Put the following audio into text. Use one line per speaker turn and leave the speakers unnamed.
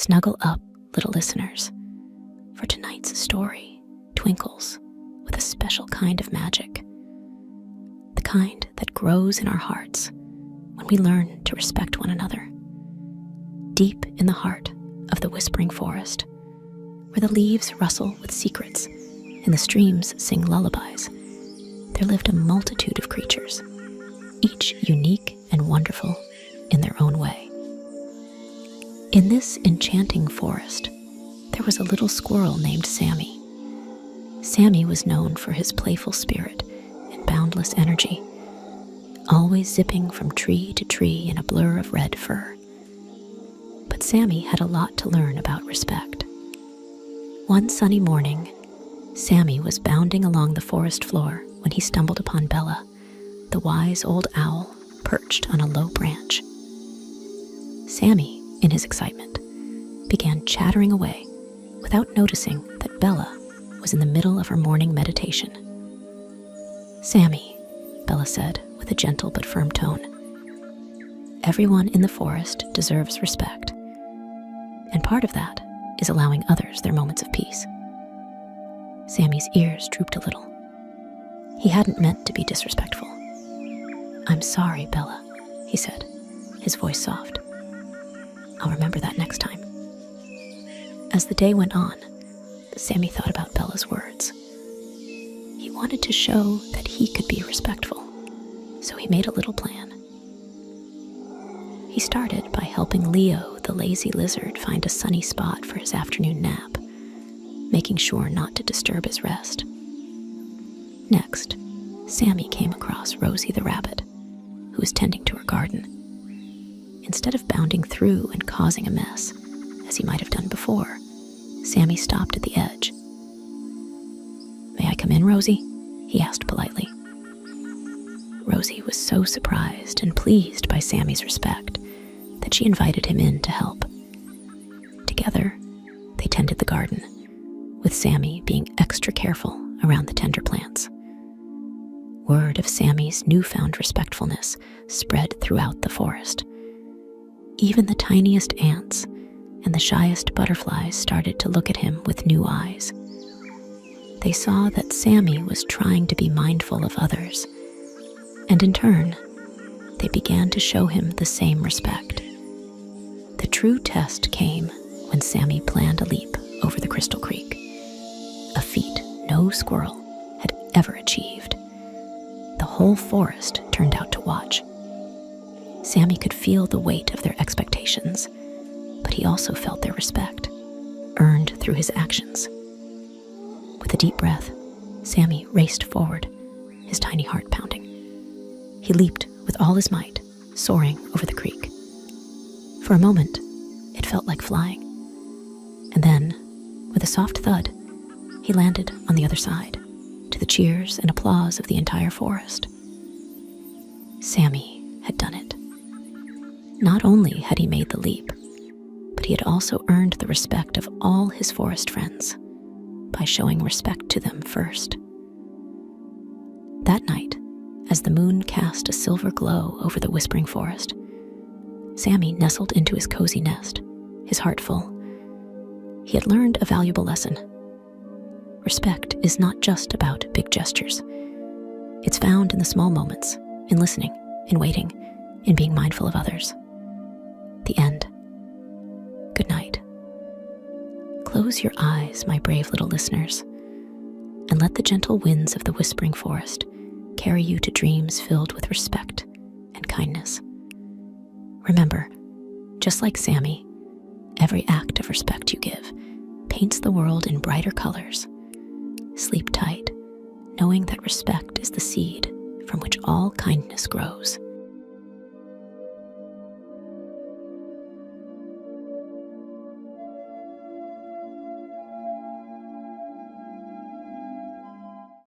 Snuggle up, little listeners, for tonight's story twinkles with a special kind of magic, the kind that grows in our hearts when we learn to respect one another. Deep in the heart of the whispering forest, where the leaves rustle with secrets and the streams sing lullabies, there lived a multitude of creatures, each unique and wonderful in their own way. In this enchanting forest, there was a little squirrel named Sammy. Sammy was known for his playful spirit and boundless energy, always zipping from tree to tree in a blur of red fur. But Sammy had a lot to learn about respect. One sunny morning, Sammy was bounding along the forest floor when he stumbled upon Bella, the wise old owl perched on a low branch. Sammy, in his excitement, began chattering away without noticing that Bella was in the middle of her morning meditation. "Sammy," Bella said with a gentle but firm tone, "everyone in the forest deserves respect, and part of that is allowing others their moments of peace." Sammy's ears drooped a little. He hadn't meant to be disrespectful. "I'm sorry, Bella," he said, his voice soft. "I'll remember that next time." As the day went on, Sammy thought about Bella's words. He wanted to show that he could be respectful, so he made a little plan. He started by helping Leo, the lazy lizard, find a sunny spot for his afternoon nap, making sure not to disturb his rest. Next, Sammy came across Rosie the rabbit, who was tending to her garden. Instead of bounding through and causing a mess, as he might have done before, Sammy stopped at the edge. "May I come in, Rosie?" he asked politely. Rosie was so surprised and pleased by Sammy's respect that she invited him in to help. Together, they tended the garden, with Sammy being extra careful around the tender plants. Word of Sammy's newfound respectfulness spread throughout the forest. Even the tiniest ants and the shyest butterflies started to look at him with new eyes. They saw that Sammy was trying to be mindful of others, and in turn, they began to show him the same respect. The true test came when Sammy planned a leap over the Crystal Creek, a feat no squirrel had ever achieved. The whole forest turned out to watch. Sammy could feel the weight of their expectations, but he also felt their respect, earned through his actions. With a deep breath, Sammy raced forward, his tiny heart pounding. He leaped with all his might, soaring over the creek. For a moment, it felt like flying. And then, with a soft thud, he landed on the other side, to the cheers and applause of the entire forest. Sammy had done it. Not only had he made the leap, but he had also earned the respect of all his forest friends by showing respect to them first. That night, as the moon cast a silver glow over the whispering forest, Sammy nestled into his cozy nest, his heart full. He had learned a valuable lesson. Respect is not just about big gestures. It's found in the small moments, in listening, in waiting, in being mindful of others. The end. Good night. Close your eyes, my brave little listeners, and let the gentle winds of the whispering forest carry you to dreams filled with respect and kindness. Remember, just like Sammy, every act of respect you give paints the world in brighter colors. Sleep tight, knowing that respect is the seed from which all kindness grows.